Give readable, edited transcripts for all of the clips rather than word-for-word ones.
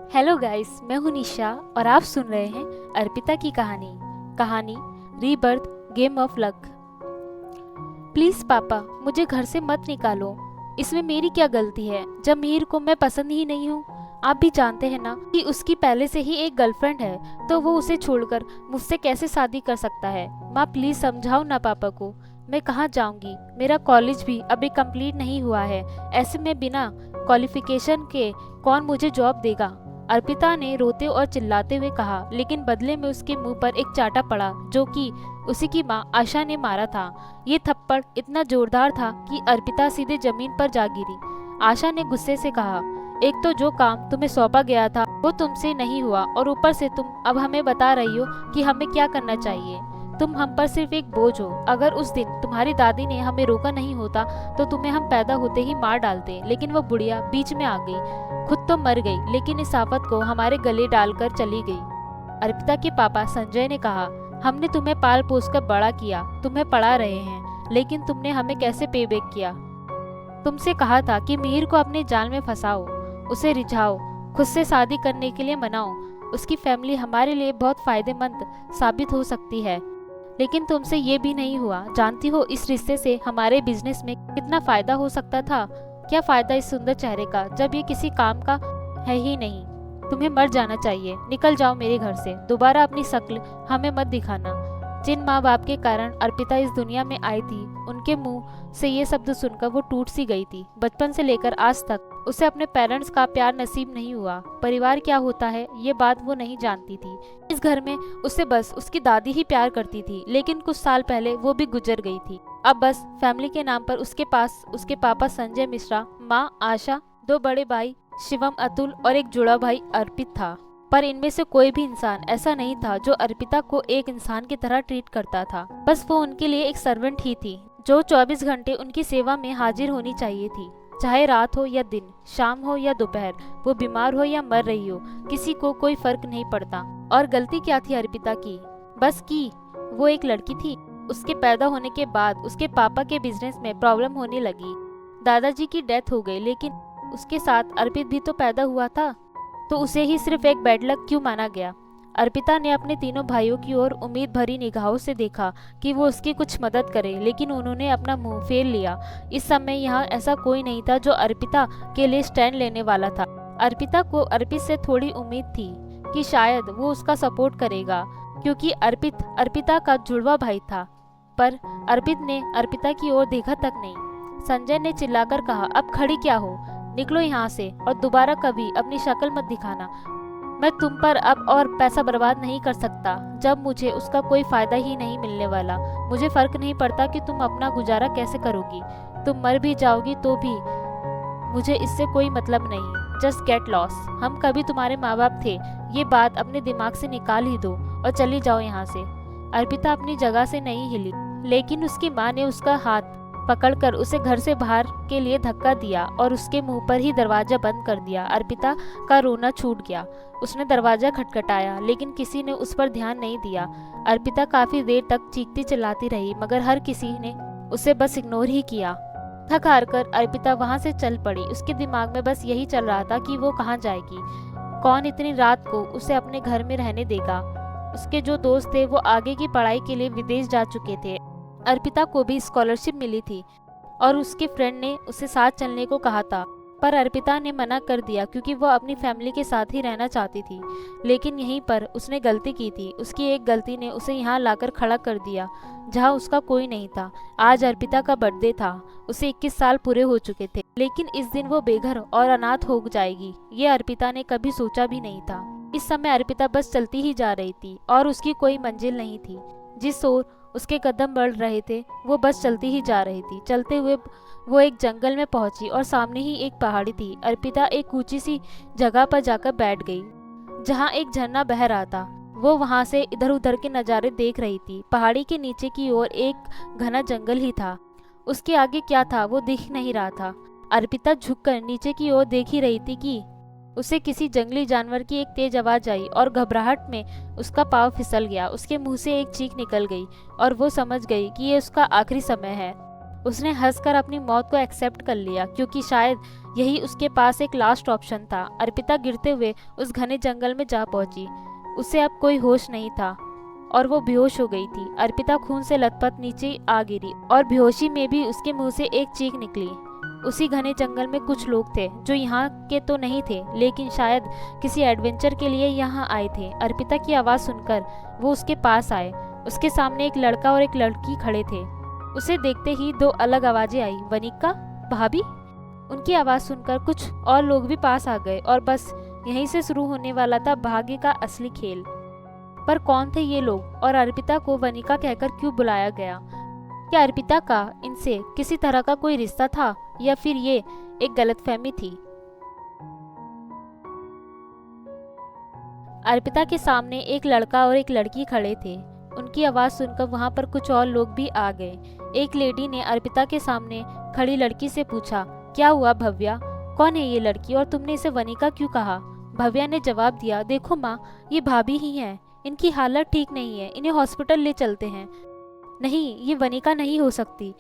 Hello guys, मैं हूं निशा और आप सुन रहे हैं अर्पिता की कहानी rebirth game of luck. Please पापा, मुझे घर से मत निकालो। इसमें मेरी क्या गलती है जब मीर को मैं पसंद ही नहीं हूँ। आप भी जानते हैं ना कि उसकी पहले से ही एक गर्लफ्रेंड है, तो वो उसे छोड़कर मुझसे कैसे शादी कर सकता है। माँ प्लीज समझाओ ना पापा को। मैं कहाँ जाऊंगी, मेरा कॉलेज भी अभी कंप्लीट नहीं हुआ है। ऐसे में बिना क्वालिफिकेशन के कौन मुझे जॉब देगा। अर्पिता ने रोते और चिल्लाते हुए कहा, लेकिन बदले में उसके मुंह पर एक चाटा पड़ा जो कि उसी की माँ आशा ने मारा था। ये थप्पड़ इतना जोरदार था कि अर्पिता सीधे जमीन पर जा गिरी। आशा ने गुस्से से कहा, एक तो जो काम तुम्हें सौंपा गया था वो तुमसे नहीं हुआ और ऊपर से तुम अब हमें बता रही हो कि हमें क्या करना चाहिए। तुम हम पर सिर्फ एक बोझ हो। अगर उस दिन तुम्हारी दादी ने हमें रोका नहीं होता तो तुम्हें हम पैदा होते ही मार डालते, लेकिन वो बुढ़िया बीच में आ गई। खुद तो मर गई लेकिन इस आफत को हमारे गले डालकर चली गई। अर्पिता के पापा संजय ने कहा, हमने तुम्हें पाल पोस कर बड़ा किया, तुम्हें पढ़ा रहे हैं, लेकिन तुमने हमें कैसे पे बैक किया। तुमसे कहा था कि मिहिर को अपने जाल में फंसाओ, उसे रिझाओ, खुद से शादी करने के लिए मनाओ। उसकी फैमिली हमारे लिए बहुत फायदेमंद साबित हो सकती है, लेकिन तुमसे ये भी नहीं हुआ। जानती हो इस रिश्ते से हमारे बिजनेस में कितना फायदा हो सकता था। क्या फायदा इस सुंदर चेहरे का जब ये किसी काम का है ही नहीं। तुम्हें मर जाना चाहिए। निकल जाओ मेरे घर से, दोबारा अपनी शक्ल हमें मत दिखाना। जिन माँ बाप के कारण अर्पिता इस दुनिया में आई थी, उनके मुंह से ये शब्द सुनकर वो टूट सी गई थी। बचपन से लेकर आज तक उसे अपने पेरेंट्स का प्यार नसीब नहीं हुआ। परिवार क्या होता है ये बात वो नहीं जानती थी। इस घर में उसे बस उसकी दादी ही प्यार करती थी, लेकिन कुछ साल पहले वो भी गुजर गई थी। अब बस फैमिली के नाम पर उसके पास उसके पापा संजय मिश्रा, माँ आशा, दो बड़े भाई शिवम अतुल और एक जुड़ा भाई अर्पित था। पर इनमें से कोई भी इंसान ऐसा नहीं था जो अर्पिता को एक इंसान की तरह ट्रीट करता था। बस वो उनके लिए एक सर्वेंट ही थी जो 24 घंटे उनकी सेवा में हाजिर होनी चाहिए थी। चाहे रात हो या दिन, शाम हो या दोपहर, वो बीमार हो या मर रही हो, किसी को कोई फर्क नहीं पड़ता। और गलती क्या थी अर्पिता की? बस की वो एक लड़की थी। उसके पैदा होने के बाद उसके पापा के बिजनेस में प्रॉब्लम होने लगी। दादाजी की डेथ हो गई, लेकिन उसके साथ अर्पित भी तो पैदा हुआ था, तो उसे ही सिर्फ एक बैड लक क्यों माना गया। अर्पिता ने अपने तीनों भाइयों की ओर उम्मीद भरी निगाहों से देखा कि वो उसकी कुछ मदद करे, लेकिन उन्होंने अपना मुंह फेर लिया। इस समय यहाँ ऐसा कोई नहीं था जो अर्पिता के लिए स्टैंड लेने वाला था। अर्पिता को अर्पित से थोड़ी उम्मीद थी कि शायद वो उसका सपोर्ट करेगा, क्योंकि अर्पित अर्पिता का जुड़वा भाई था। पर अर्पित ने अर्पिता की ओर देखा तक नहीं। संजय ने चिल्लाकर कहा, अब खड़ी क्या हो, निकलो यहाँ से और दोबारा कभी अपनी शक्ल मत दिखाना। मैं तुम पर अब और पैसा बर्बाद नहीं कर सकता जब मुझे उसका कोई फायदा ही नहीं मिलने वाला। मुझे फर्क नहीं पड़ता कि तुम अपना गुजारा कैसे करोगी, तुम मर भी जाओगी तो भी मुझे इससे कोई मतलब नहीं। Just get loss. हम कभी तुम्हारे माँ बाप थे, ये बात अपने दिमाग से निकाल ही दो और चली जाओ यहाँ से। अर्पिता अपनी जगह से नहीं हिली, लेकिन उसकी माँ ने उसका हाथ पकड़कर उसे घर से बाहर के लिए धक्का दिया और उसके मुंह पर ही दरवाजा बंद कर दिया। अर्पिता का रोना छूट गया। उसने दरवाजा खटखटाया, लेकिन किसी ने उस पर ध्यान नहीं दिया। अर्पिता काफी देर तक चीखती चिल्लाती रही, मगर हर किसी ने उसे बस इग्नोर ही किया। थक हार कर अर्पिता वहां से चल पड़ी। उसके दिमाग में बस यही चल रहा था कि वो कहाँ जाएगी, कौन इतनी रात को उसे अपने घर में रहने देगा। उसके जो दोस्त थे वो आगे की पढ़ाई के लिए विदेश जा चुके थे। अर्पिता को भी स्कॉलरशिप मिली थी और उसके फ्रेंड ने उसे साथ चलने को कहा था, पर अर्पिता ने मना कर दिया क्योंकि वो अपनी फैमिली के साथ ही रहना चाहती थी। लेकिन यहीं पर उसने गलती की थी। उसकी एक गलती ने उसे यहाँ लाकर खड़ा कर दिया जहाँ उसका कोई नहीं था। आज अर्पिता का बर्थडे था। उसे 21 साल पूरे हो चुके थे, लेकिन इस दिन वो बेघर और अनाथ हो जाएगी, ये अर्पिता ने कभी सोचा भी नहीं था। इस समय अर्पिता बस चलती ही जा रही थी और उसकी कोई मंजिल नहीं थी। जिस ओर उसके कदम बढ़ रहे थे वो बस चलती ही जा रही थी। चलते हुए वो एक जंगल में पहुंची और सामने ही एक पहाड़ी थी। अर्पिता एक ऊंची सी जगह पर जाकर बैठ गई जहां एक झरना बह रहा था। वो वहां से इधर उधर के नज़ारे देख रही थी। पहाड़ी के नीचे की ओर एक घना जंगल ही था। उसके आगे क्या था वो दिख नहीं रहा था। अर्पिता झुककर नीचे की ओर देख ही रही थी कि उसे किसी जंगली जानवर की एक तेज आवाज आई और घबराहट में उसका पाँव फिसल गया। उसके मुंह से एक चीख निकल गई और वो समझ गई कि ये उसका आखिरी समय है। उसने हंसकर अपनी मौत को एक्सेप्ट कर लिया, क्योंकि शायद यही उसके पास एक लास्ट ऑप्शन था। अर्पिता गिरते हुए उस घने जंगल में जा पहुंची। उसे अब कोई होश नहीं था और वो बेहोश हो गई थी। अर्पिता खून से लथपथ नीचे आ गिरी और बेहोशी में भी उसके मुंह से एक चीख निकली। उसी घने जंगल में कुछ लोग थे जो यहाँ के तो नहीं थे, लेकिन शायद किसी एडवेंचर के लिए यहाँ आए थे। अर्पिता की आवाज़ सुनकर वो उसके पास आए। उसके सामने एक लड़का और एक लड़की खड़े थे। उसे देखते ही दो अलग आवाज़ें आई, वनिका, भाभी। उनकी आवाज़ सुनकर कुछ और लोग भी पास आ गए और बस यहीं से शुरू होने वाला था भाग्य का असली खेल। पर कौन थे ये लोग और अर्पिता को वनिका कहकर क्यों बुलाया गया? क्या अर्पिता का इनसे किसी तरह का कोई रिश्ता था या फिर ये एक गलतफहमी थी? अर्पिता के सामने एक लड़का और एक लड़की खड़े थे। उनकी आवाज़ सुनकर वहां पर कुछ और लोग भी आ गए। एक लेडी ने अर्पिता के सामने खड़ी लड़की से पूछा, क्या हुआ भव्या? कौन है ये लड़की और तुमने इसे वनिका क्यों कहा? भव्या ने जवाब दिया, देखो माँ, ये भाभी ही हैं। इनकी हालत ठीक नहीं है, इन्हें हॉस्पिटल ले चलते हैं। नहीं, ये वनिका नहीं हो सकती,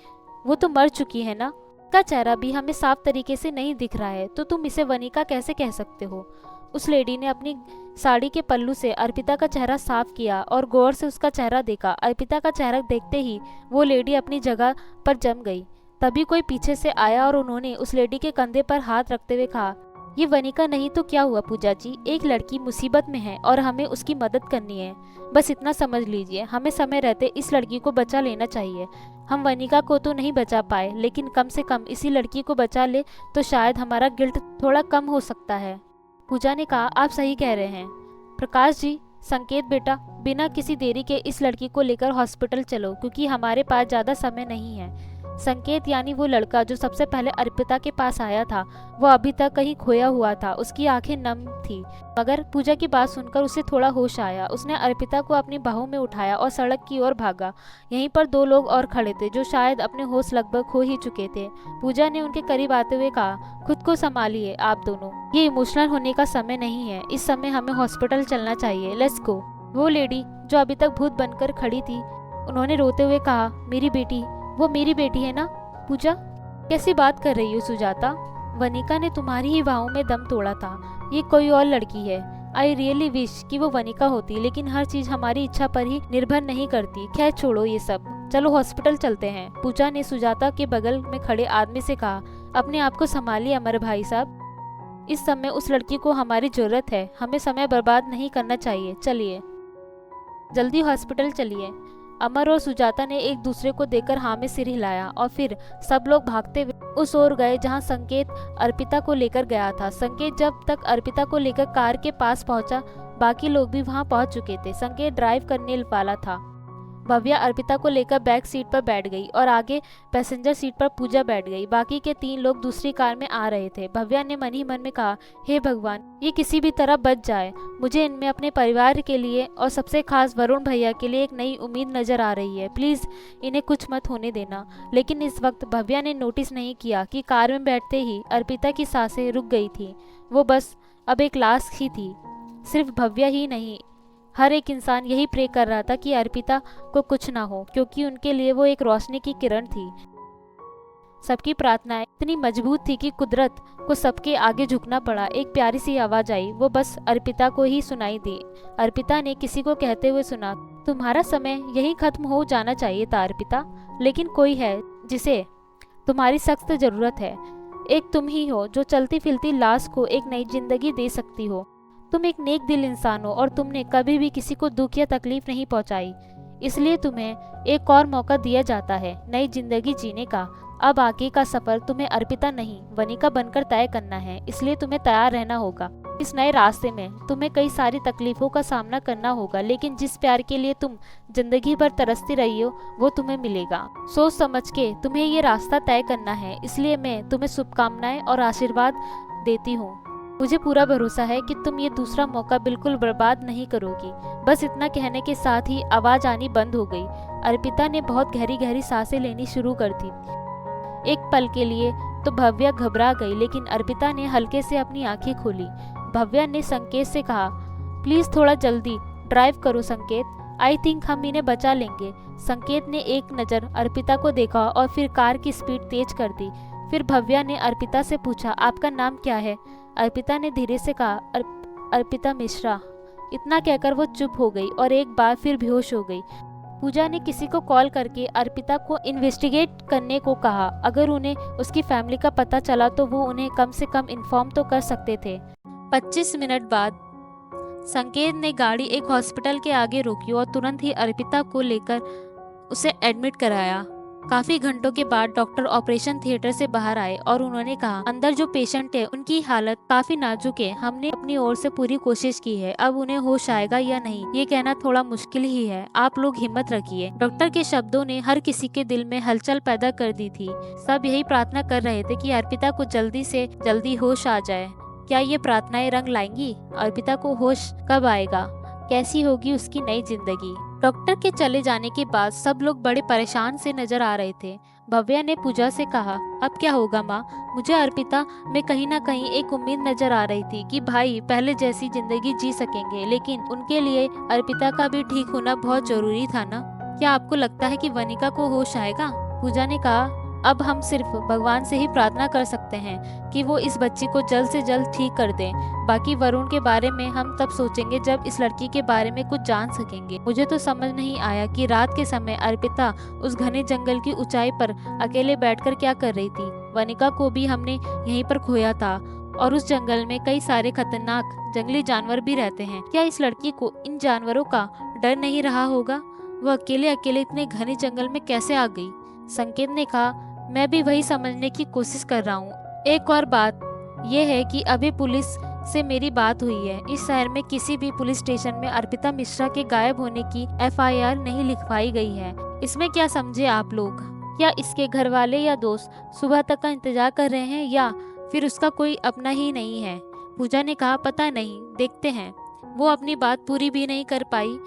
वो तो मर चुकी है ना। का चेहरा भी हमें साफ तरीके से नहीं दिख रहा है, तो तुम इसे वनिका कैसे कह सकते हो? उस लेडी ने अपनी साड़ी के पल्लू से अर्पिता का चेहरा साफ किया और गौर से उसका चेहरा देखा। अर्पिता का चेहरा देखते ही वो लेडी अपनी जगह पर जम गई। तभी कोई पीछे से आया और उन्होंने उस लेडी के कंधे पर हाथ रखते हुए कहा, ये वनिका नहीं तो क्या हुआ पूजा जी? एक लड़की मुसीबत में है और हमें उसकी मदद करनी है। बस इतना समझ लीजिए, हमें समय रहते इस लड़की को बचा लेना चाहिए। हम वनिका को तो नहीं बचा पाए, लेकिन कम से कम इसी लड़की को बचा ले तो शायद हमारा गिल्ट थोड़ा कम हो सकता है। पूजा ने कहा, आप सही कह रहे हैं। प्रकाश जी, संकेत बेटा, बिना किसी देरी के इस लड़की को लेकर हॉस्पिटल चलो, क्योंकि हमारे पास ज़्यादा समय नहीं है। संकेत यानी वो लड़का जो सबसे पहले अर्पिता के पास आया था, वो अभी तक कहीं खोया हुआ था। उसकी आंखें नम थी, मगर पूजा की बात सुनकर उसे थोड़ा होश आया। उसने अर्पिता को अपनी बाहों में उठाया और सड़क की ओर भागा। यहीं पर दो लोग और खड़े थे जो शायद अपने होश लगभग खो ही चुके थे। पूजा ने उनके करीब आते हुए कहा, खुद को संभालिए आप दोनों, ये इमोशनल होने का समय नहीं है। इस समय हमें हॉस्पिटल चलना चाहिए, लेट्स गो। वो लेडी जो अभी तक भूत बनकर खड़ी थी, उन्होंने रोते हुए कहा, मेरी बेटी, वो मेरी बेटी है ना? पूजा, कैसी बात कर रही हो सुजाता? वनिका ने तुम्हारी ही बाहों में दम तोड़ा था, ये कोई और लड़की है। आई रियली विश कि वो वनिका होती, लेकिन हर चीज हमारी इच्छा पर ही निर्भर नहीं करती। खैर छोड़ो ये सब, चलो हॉस्पिटल चलते हैं। पूजा ने सुजाता के बगल में खड़े आदमी से कहा, अपने आप को संभालिए अमर भाई साहब, इस समय उस लड़की को हमारी जरूरत है। हमें समय बर्बाद नहीं करना चाहिए, चलिए जल्दी हॉस्पिटल चलिए। अमर और सुजाता ने एक दूसरे को देखकर हाँ में सिर हिलाया और फिर सब लोग भागते हुए उस ओर गए जहाँ संकेत अर्पिता को लेकर गया था। संकेत जब तक अर्पिता को लेकर कार के पास पहुंचा, बाकी लोग भी वहां पहुंच चुके थे। संकेत ड्राइव करने वाला था। भव्या अर्पिता को लेकर बैक सीट पर बैठ गई और आगे पैसेंजर सीट पर पूजा बैठ गई। बाकी के 3 लोग दूसरी कार में आ रहे थे। भव्या ने मन ही मन में कहा, हे भगवान, ये किसी भी तरह बच जाए। मुझे इनमें अपने परिवार के लिए और सबसे खास वरुण भैया के लिए एक नई उम्मीद नजर आ रही है। प्लीज इन्हें कुछ मत होने देना। लेकिन इस वक्त भव्या ने नोटिस नहीं किया कि कार में बैठते ही अर्पिता की सांसें रुक गई थी। वो बस अब एक लाश ही थी। सिर्फ भव्या ही नहीं, हर एक इंसान यही प्रे कर रहा था कि अर्पिता को कुछ ना हो, क्योंकि उनके लिए वो एक रोशनी की किरण थी। सबकी प्रार्थनाएं इतनी मजबूत थी कि कुदरत को सबके आगे झुकना पड़ा। एक प्यारी सी आवाज आई, वो बस अर्पिता को ही सुनाई दी। अर्पिता ने किसी को कहते हुए सुना, तुम्हारा समय यही खत्म हो जाना चाहिए था अर्पिता, लेकिन कोई है जिसे तुम्हारी सख्त जरूरत है। एक तुम ही हो जो चलती फिरती लाश को एक नई जिंदगी दे सकती हो। तुम एक नेक दिल इंसान हो और तुमने कभी भी किसी को दुख या तकलीफ नहीं पहुंचाई, इसलिए तुम्हें एक और मौका दिया जाता है नई जिंदगी जीने का। अब आगे का सफर तुम्हें अर्पिता नहीं, वनिका बनकर तय करना है, इसलिए तुम्हें तैयार रहना होगा। इस नए रास्ते में तुम्हें कई सारी तकलीफों का सामना करना होगा, लेकिन जिस प्यार के लिए तुम जिंदगी भर तरसती रही हो वो तुम्हें मिलेगा। सोच समझ के तुम्हें ये रास्ता तय करना है, इसलिए मैं तुम्हें शुभकामनाएं और आशीर्वाद देती हूँ। मुझे पूरा भरोसा है कि तुम ये दूसरा मौका बिल्कुल बर्बाद नहीं करोगी। बस इतना कहने के साथ ही आवाज आनी बंद हो गई। अर्पिता ने बहुत गहरी गहरी सांसें लेनी शुरू कर दी। एक पल के लिए तो भव्या घबरा गई, लेकिन अर्पिता ने हल्के से अपनी आंखें खोली। भव्या ने संकेत से कहा, प्लीज थोड़ा जल्दी ड्राइव करो संकेत, आई थिंक हम इन्हें बचा लेंगे। संकेत ने एक नज़र अर्पिता को देखा और फिर कार की स्पीड तेज कर दी। फिर भव्या ने अर्पिता से पूछा, आपका नाम क्या है? अर्पिता ने धीरे से कहा, अर्पिता मिश्रा। इतना कहकर वो चुप हो गई और एक बार फिर बेहोश हो गई। पूजा ने किसी को कॉल करके अर्पिता को इन्वेस्टिगेट करने को कहा। अगर उन्हें उसकी फैमिली का पता चला तो वो उन्हें कम से कम इन्फॉर्म तो कर सकते थे। 25 मिनट बाद संकेत ने गाड़ी एक हॉस्पिटल के आगे रोकी और तुरंत ही अर्पिता को लेकर उसे एडमिट कराया। काफी घंटों के बाद डॉक्टर ऑपरेशन थिएटर से बाहर आए और उन्होंने कहा, अंदर जो पेशेंट है उनकी हालत काफी नाजुक है। हमने अपनी ओर से पूरी कोशिश की है, अब उन्हें होश आएगा या नहीं ये कहना थोड़ा मुश्किल ही है। आप लोग हिम्मत रखिए। डॉक्टर के शब्दों ने हर किसी के दिल में हलचल पैदा कर दी थी। सब यही प्रार्थना कर रहे थे कि अर्पिता को जल्दी से जल्दी होश आ जाए। क्या ये प्रार्थनाएं रंग लाएंगी? अर्पिता को होश कब आएगा? कैसी होगी उसकी नई जिंदगी? डॉक्टर के चले जाने के बाद सब लोग बड़े परेशान से नजर आ रहे थे। भव्या ने पूजा से कहा, अब क्या होगा माँ? मुझे अर्पिता में कहीं ना कहीं एक उम्मीद नजर आ रही थी कि भाई पहले जैसी जिंदगी जी सकेंगे, लेकिन उनके लिए अर्पिता का भी ठीक होना बहुत जरूरी था ना। क्या आपको लगता है कि वनिका को होश आएगा? पूजा ने कहा, अब हम सिर्फ भगवान से ही प्रार्थना कर सकते हैं कि वो इस बच्ची को जल्द से जल्द ठीक कर दे। बाकी वरुण के बारे में हम तब सोचेंगे जब इस लड़की के बारे में कुछ जान सकेंगे। मुझे तो समझ नहीं आया कि रात के समय अर्पिता उस घने जंगल की ऊंचाई पर अकेले बैठकर क्या कर रही थी। वनिका को भी हमने यहीं पर खोया था और उस जंगल में कई सारे खतरनाक जंगली जानवर भी रहते हैं। क्या इस लड़की को इन जानवरों का डर नहीं रहा होगा? वो अकेले अकेले इतने घने जंगल में कैसे आ गई? संकेत ने कहा, मैं भी वही समझने की कोशिश कर रहा हूँ। एक और बात यह है कि अभी पुलिस से मेरी बात हुई है। इस शहर में किसी भी पुलिस स्टेशन में अर्पिता मिश्रा के गायब होने की एफआईआर नहीं लिखवाई गई है। इसमें क्या समझे आप लोग? क्या इसके घर वाले या दोस्त सुबह तक का इंतजार कर रहे हैं या फिर उसका कोई अपना ही नहीं है? पूजा ने कहा, पता नहीं, देखते हैं। वो अपनी बात पूरी भी नहीं कर पाई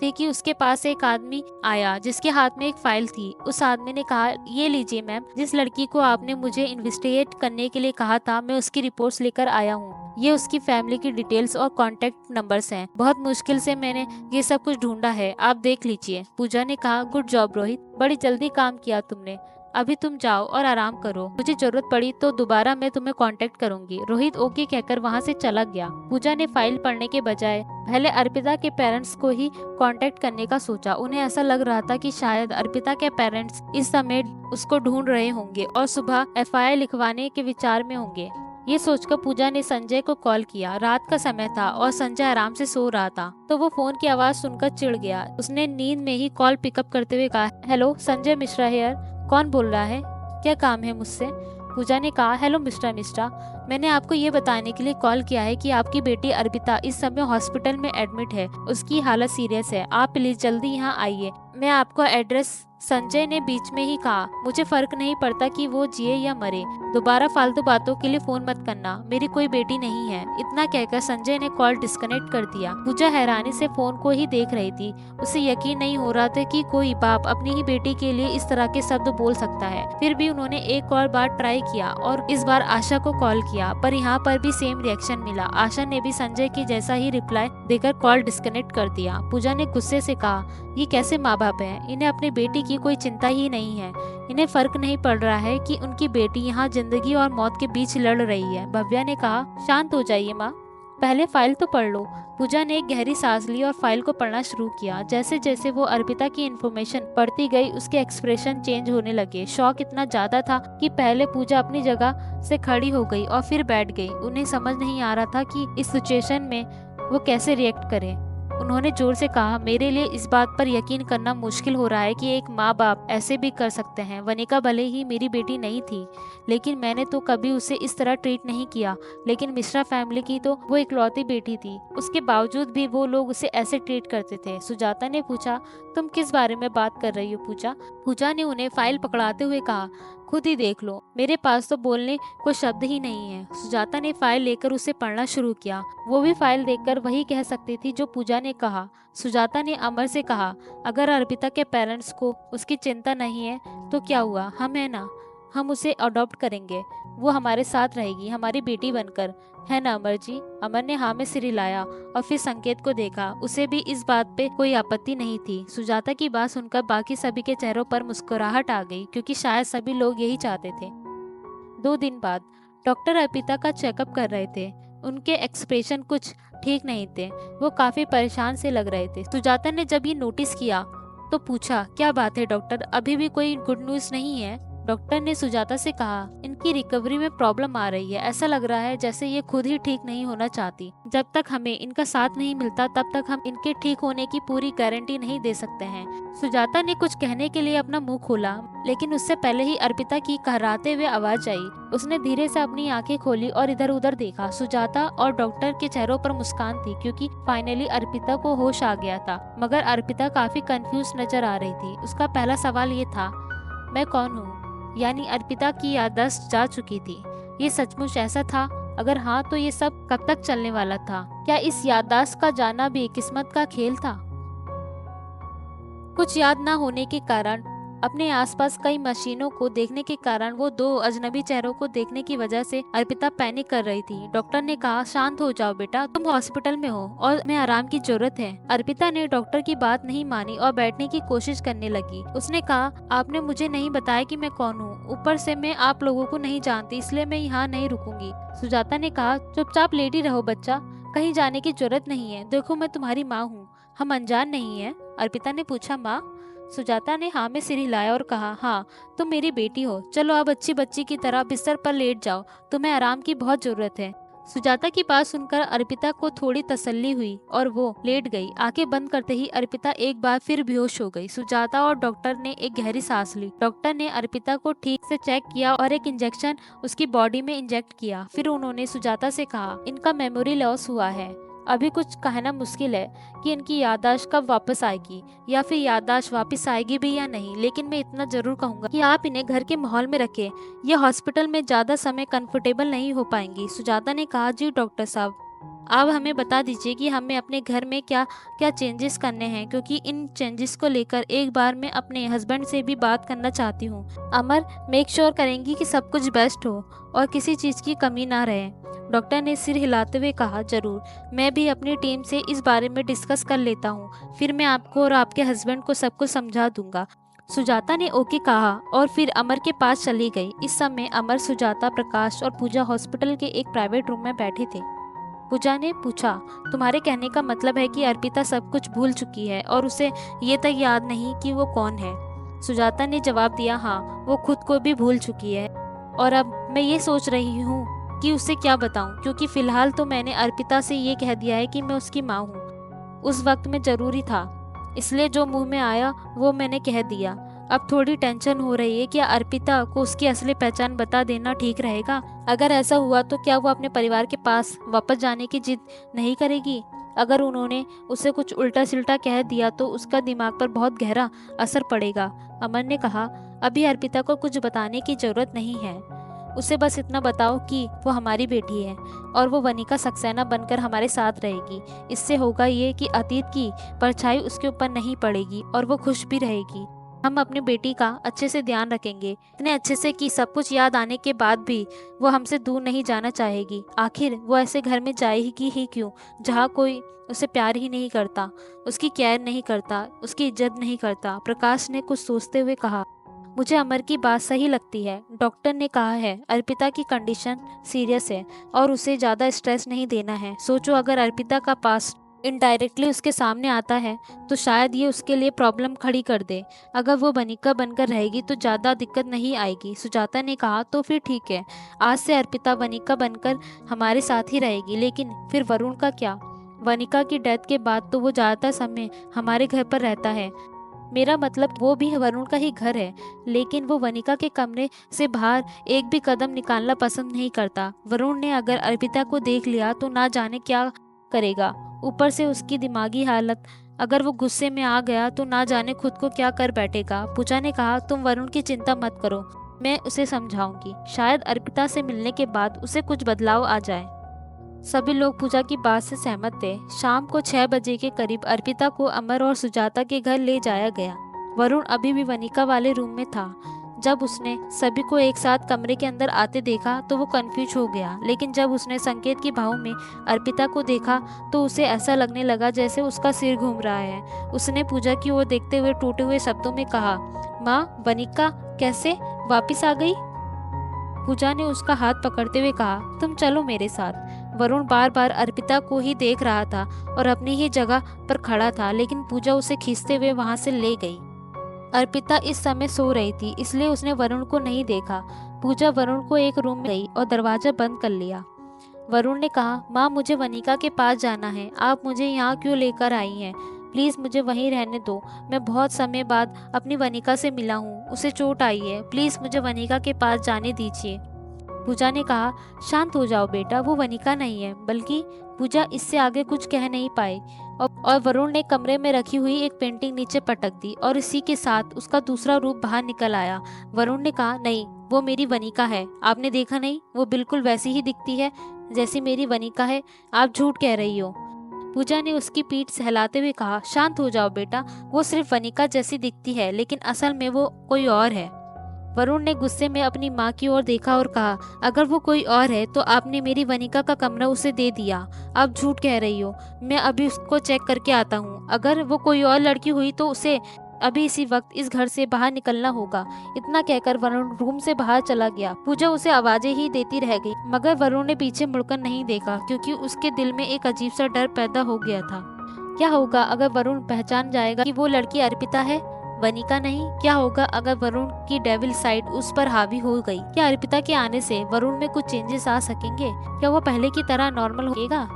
थी कि उसके पास एक आदमी आया जिसके हाथ में एक फाइल थी। उस आदमी ने कहा, ये लीजिए मैम, जिस लड़की को आपने मुझे इन्वेस्टिगेट करने के लिए कहा था मैं उसकी रिपोर्ट्स लेकर आया हूँ। ये उसकी फैमिली की डिटेल्स और कॉन्टेक्ट नंबर्स हैं। बहुत मुश्किल से मैंने ये सब कुछ ढूंढा है, आप देख लीजिए। पूजा ने कहा, गुड जॉब रोहित, बड़ी जल्दी काम किया तुमने। अभी तुम जाओ और आराम करो, मुझे जरूरत पड़ी तो दोबारा मैं तुम्हें कांटेक्ट करूंगी। रोहित ओके कहकर वहां से चला गया। पूजा ने फाइल पढ़ने के बजाय पहले अर्पिता के पेरेंट्स को ही कांटेक्ट करने का सोचा। उन्हें ऐसा लग रहा था कि शायद अर्पिता के पेरेंट्स इस समय उसको ढूंढ रहे होंगे और सुबह एफआईआर लिखवाने के विचार में होंगे। ये सोचकर पूजा ने संजय को कॉल किया। रात का समय था और संजय आराम से सो रहा था, तो वो फोन की आवाज सुनकर चिढ़ गया। उसने नींद में ही कॉल पिकअप करते हुए कहा, हेलो, संजय मिश्रा हियर। कौन बोल रहा है? क्या काम है मुझसे? पूजा ने कहा, हेलो मिस्टर मिश्रा, मैंने आपको ये बताने के लिए कॉल किया है कि आपकी बेटी अर्पिता इस समय हॉस्पिटल में एडमिट है। उसकी हालत सीरियस है, आप प्लीज जल्दी यहाँ आइए। मैं आपको एड्रेस। संजय ने बीच में ही कहा, मुझे फर्क नहीं पड़ता कि वो जिए या मरे, दोबारा फालतू बातों के लिए फोन मत करना, मेरी कोई बेटी नहीं है। इतना कहकर संजय ने कॉल डिस्कनेक्ट कर दिया। पूजा हैरानी से फोन को ही देख रही थी। उसे यकीन नहीं हो रहा था कि कोई बाप अपनी ही बेटी के लिए इस तरह के शब्द बोल सकता है। फिर भी उन्होंने एक और बार ट्राई किया और इस बार आशा को कॉल किया, पर यहाँ पर भी सेम रिएक्शन मिला। आशा ने भी संजय की जैसा ही रिप्लाई देकर कॉल डिस्कनेक्ट कर दिया। पूजा ने गुस्से से कहा, ये कैसे माँ बाप हैं? इन्हें अपनी बेटी की कोई चिंता ही नहीं है। इन्हें फर्क नहीं पड़ रहा है कि उनकी बेटी यहाँ जिंदगी और मौत के बीच लड़ रही है। भव्या ने कहा, शांत हो जाइए माँ, पहले फाइल तो पढ़ लो। पूजा ने एक गहरी सांस ली और फाइल को पढ़ना शुरू किया। जैसे जैसे वो अर्पिता की इन्फॉर्मेशन पढ़ती गई उसके एक्सप्रेशन चेंज होने लगे। शॉक इतना ज्यादा था कि पहले पूजा अपनी जगह से खड़ी हो गई और फिर बैठ गई। उन्हें समझ नहीं आ रहा था कि इस सिचुएशन में वो कैसे रिएक्ट करे। उन्होंने जोर से कहा, मेरे लिए इस बात पर यकीन करना मुश्किल हो रहा है कि एक माँ बाप ऐसे भी कर सकते हैं। वनिका भले ही मेरी बेटी नहीं थी, लेकिन मैंने तो कभी उसे इस तरह ट्रीट नहीं किया। लेकिन मिश्रा फैमिली की तो वो इकलौती बेटी थी, उसके बावजूद भी वो लोग उसे ऐसे ट्रीट करते थे। सुजाता ने पूछा, तुम किस बारे में बात कर रही हो पूजा? पूजा ने उन्हें फाइल पकड़ाते हुए कहा, खुद ही देख लो, मेरे पास तो बोलने को शब्द ही नहीं है। सुजाता ने फाइल लेकर उसे पढ़ना शुरू किया। वो भी फाइल देखकर वही कह सकती थी जो पूजा ने कहा। सुजाता ने अमर से कहा, अगर अर्पिता के पेरेंट्स को उसकी चिंता नहीं है तो क्या हुआ, हम है ना, हम उसे अडॉप्ट करेंगे, वो हमारे साथ रहेगी हमारी बेटी बनकर, है ना अमर जी? अमर ने हाँ में सिर हिलाया और फिर संकेत को देखा। उसे भी इस बात पे कोई आपत्ति नहीं थी। सुजाता की बात सुनकर बाकी सभी के चेहरों पर मुस्कुराहट आ गई, क्योंकि शायद सभी लोग यही चाहते थे। 2 दिन बाद डॉक्टर अर्पिता का चेकअप कर रहे थे। उनके एक्सप्रेशन कुछ ठीक नहीं थे, वो काफी परेशान से लग रहे थे। सुजाता ने जब ये नोटिस किया तो पूछा, क्या बात है डॉक्टर, अभी भी कोई गुड न्यूज नहीं है? डॉक्टर ने सुजाता से कहा, इनकी रिकवरी में प्रॉब्लम आ रही है। ऐसा लग रहा है जैसे ये खुद ही ठीक नहीं होना चाहती। जब तक हमें इनका साथ नहीं मिलता तब तक हम इनके ठीक होने की पूरी गारंटी नहीं दे सकते हैं। सुजाता ने कुछ कहने के लिए अपना मुंह खोला, लेकिन उससे पहले ही अर्पिता की कहराते हुए आवाज आई। उसने धीरे से अपनी आंखें खोली और इधर उधर देखा। सुजाता और डॉक्टर के चेहरों पर मुस्कान थी, क्योंकि फाइनली अर्पिता को होश आ गया था। मगर अर्पिता काफी कंफ्यूज नजर आ रही थी। उसका पहला सवाल ये था, मैं कौन हूँ? यानी अर्पिता की याददाश्त जा चुकी थी। ये सचमुच ऐसा था? अगर हाँ तो ये सब कब तक चलने वाला था? क्या इस याददाश्त का जाना भी किस्मत का खेल था? कुछ याद न होने के कारण, अपने आसपास कई मशीनों को देखने के कारण, वो 2 अजनबी चेहरों को देखने की वजह से अर्पिता पैनिक कर रही थी। डॉक्टर ने कहा, शांत हो जाओ बेटा, तुम हॉस्पिटल में हो और तुम्हें आराम की जरूरत है। अर्पिता ने डॉक्टर की बात नहीं मानी और बैठने की कोशिश करने लगी। उसने कहा, आपने मुझे नहीं बताया कि मैं कौन हूँ। ऊपर से मैं आप लोगों को नहीं जानती, इसलिए मैं यहाँ नहीं रुकूंगी। सुजाता ने कहा, चुपचाप लेटी रहो बच्चा, कहीं जाने की जरूरत नहीं है। देखो मैं तुम्हारी माँ हूँ, हम अनजान नहीं है। अर्पिता ने पूछा, माँ? सुजाता ने हाँ में सिर हिलाया और कहा, हाँ तुम मेरी बेटी हो। चलो अब अच्छी बच्ची की तरह बिस्तर पर लेट जाओ, तुम्हें आराम की बहुत जरूरत है। सुजाता की बात सुनकर अर्पिता को थोड़ी तसल्ली हुई और वो लेट गई। आंखें बंद करते ही अर्पिता एक बार फिर बेहोश हो गई। सुजाता और डॉक्टर ने एक गहरी सांस ली। डॉक्टर ने अर्पिता को ठीक से चेक किया और एक इंजेक्शन उसकी बॉडी में इंजेक्ट किया। फिर उन्होंने सुजाता से कहा, इनका मेमोरी लॉस हुआ है। अभी कुछ कहना मुश्किल है कि इनकी याददाश्त कब वापस आएगी, या फिर याददाश्त वापस आएगी भी या नहीं, लेकिन मैं इतना जरूर कहूंगा कि आप इन्हें घर के माहौल में रखें। यह हॉस्पिटल में ज्यादा समय कंफर्टेबल नहीं हो पाएंगी। सुजाता ने कहा, जी डॉक्टर साहब, आप हमें बता दीजिए कि हमें अपने घर में क्या क्या चेंजेस करने हैं, क्योंकि इन चेंजेस को लेकर एक बार मैं अपने हस्बैंड से भी बात करना चाहती हूँ। अमर मेक श्योर करेंगी कि सब कुछ बेस्ट हो और किसी चीज़ की कमी ना रहे। डॉक्टर ने सिर हिलाते हुए कहा, जरूर, मैं भी अपनी टीम से इस बारे में डिस्कस कर लेता हूँ। फिर मैं आपको और आपके हस्बैंड को सब कुछ समझा दूंगा। सुजाता ने ओके कहा और फिर अमर के पास चली गई। इस समय अमर, सुजाता, प्रकाश और पूजा हॉस्पिटल के एक प्राइवेट रूम में बैठे थे। पूजा ने पूछा, तुम्हारे कहने का मतलब है कि अर्पिता सब कुछ भूल चुकी है और उसे ये तक याद नहीं कि वो कौन है? सुजाता ने जवाब दिया, हाँ, वो खुद को भी भूल चुकी है और अब मैं ये सोच रही हूँ कि उसे क्या बताऊं, क्योंकि फिलहाल तो मैंने अर्पिता से ये कह दिया है कि मैं उसकी माँ हूँ। उस वक्त में जरूरी था, इसलिए जो मुंह में आया वो मैंने कह दिया। अब थोड़ी टेंशन हो रही है, क्या अर्पिता को उसकी असली पहचान बता देना ठीक रहेगा? अगर ऐसा हुआ तो क्या वो अपने परिवार के पास वापस जाने की जिद नहीं करेगी? अगर उन्होंने उसे कुछ उल्टा सिल्टा कह दिया तो उसका दिमाग पर बहुत गहरा असर पड़ेगा। अमर ने कहा, अभी अर्पिता को कुछ बताने की जरूरत नहीं है। उसे बस इतना बताओ कि वो हमारी बेटी है और वो वनिका सक्सेना बनकर हमारे साथ रहेगी। इससे होगा ये कि अतीत की परछाई उसके ऊपर नहीं पड़ेगी और वो खुश भी रहेगी। हम अपनी बेटी का अच्छे से ध्यान रखेंगे, इतने अच्छे से कि सब कुछ याद आने के बाद भी वो हमसे दूर नहीं जाना चाहेगी। आखिर वो ऐसे घर में जाएगी ही क्यों जहाँ कोई उसे प्यार ही नहीं करता, उसकी केयर नहीं करता, उसकी इज्जत नहीं करता। प्रकाश ने कुछ सोचते हुए कहा, मुझे अमर की बात सही लगती है। डॉक्टर ने कहा है अर्पिता की कंडीशन सीरियस है और उसे ज़्यादा स्ट्रेस नहीं देना है। सोचो, अगर अर्पिता का पास्ट इनडायरेक्टली उसके सामने आता है तो शायद ये उसके लिए प्रॉब्लम खड़ी कर दे। अगर वो वनिका बनकर रहेगी तो ज़्यादा दिक्कत नहीं आएगी। सुजाता ने कहा, तो फिर ठीक है, आज से अर्पिता वनिका बनकर हमारे साथ ही रहेगी। लेकिन फिर वरुण का क्या? वनिका की डेथ के बाद तो वो ज़्यादातर समय हमारे घर पर रहता है। मेरा मतलब वो भी वरुण का ही घर है, लेकिन वो वनिका के कमरे से बाहर एक भी कदम निकालना पसंद नहीं करता। वरुण ने अगर अर्पिता को देख लिया तो ना जाने क्या करेगा। ऊपर से उसकी दिमागी हालत, अगर वो गुस्से में आ गया तो ना जाने खुद को क्या कर बैठेगा। पूजा ने कहा, तुम वरुण की चिंता मत करो, मैं उसे समझाऊंगी। शायद अर्पिता से मिलने के बाद उसे कुछ बदलाव आ जाए। सभी लोग पूजा की बात से सहमत थे। शाम को 6 बजे के करीब अर्पिता को अमर और सुजाता के घर ले जाया गया। वरुण अभी भी वनिका वाले रूम में था। जब उसने सभी को एक साथ कमरे के अंदर आते देखा तो वो कंफ्यूज हो गया, लेकिन जब उसने संकेत की भाव में अर्पिता को देखा तो उसे ऐसा लगने लगा जैसे उसका सिर घूम रहा है। उसने पूजा की ओर देखते हुए टूटे हुए शब्दों में कहा, माँ, वनिका कैसे वापिस आ गई? पूजा ने उसका हाथ पकड़ते हुए कहा, तुम चलो मेरे साथ। वरुण बार बार अर्पिता को ही देख रहा था और अपनी ही जगह पर खड़ा था, लेकिन पूजा उसे खींचते हुए वहां से ले गई। अर्पिता इस समय सो रही थी, इसलिए उसने वरुण को नहीं देखा। पूजा वरुण को एक रूम में गई और दरवाजा बंद कर लिया। वरुण ने कहा, माँ मुझे वनिका के पास जाना है, आप मुझे यहाँ क्यों लेकर आई हैं? प्लीज़ मुझे वहीं रहने दो। मैं बहुत समय बाद अपनी वनिका से मिला हूँ, उसे चोट आई है, प्लीज़ मुझे वनिका के पास जाने दीजिए। पूजा ने कहा, शांत हो जाओ बेटा, वो वनिका नहीं है। बल्कि पूजा इससे आगे कुछ कह नहीं पाई और वरुण ने कमरे में रखी हुई एक पेंटिंग नीचे पटक दी और इसी के साथ उसका दूसरा रूप बाहर निकल आया। वरुण ने कहा, नहीं, वो मेरी वनिका है, आपने देखा नहीं? वो बिल्कुल वैसी ही दिखती है जैसी मेरी वनिका है। आप झूठ कह रही हो। पूजा ने उसकी पीठ सहलाते हुए कहा, शांत हो जाओ बेटा, वो सिर्फ वनिका जैसी दिखती है, लेकिन असल में वो कोई और है। वरुण ने गुस्से में अपनी माँ की ओर देखा और कहा, अगर वो कोई और है तो आपने मेरी वनिका का कमरा उसे दे दिया। आप झूठ कह रही हो। मैं अभी उसको चेक करके आता हूँ। अगर वो कोई और लड़की हुई तो उसे अभी इसी वक्त इस घर से बाहर निकलना होगा। इतना कहकर वरुण रूम से बाहर चला गया। पूजा उसे आवाजें ही देती रह गई, मगर वरुण ने पीछे मुड़कर नहीं देखा, क्योंकि उसके दिल में एक अजीब सा डर पैदा हो गया था। क्या होगा अगर वरुण पहचान जाएगा कि वो लड़की अर्पिता है, वनिका नहीं? क्या होगा अगर वरुण की डेविल साइड उस पर हावी हो गई? क्या अर्पिता के आने से वरुण में कुछ चेंजेस आ सकेंगे? क्या वो पहले की तरह नॉर्मल होगा?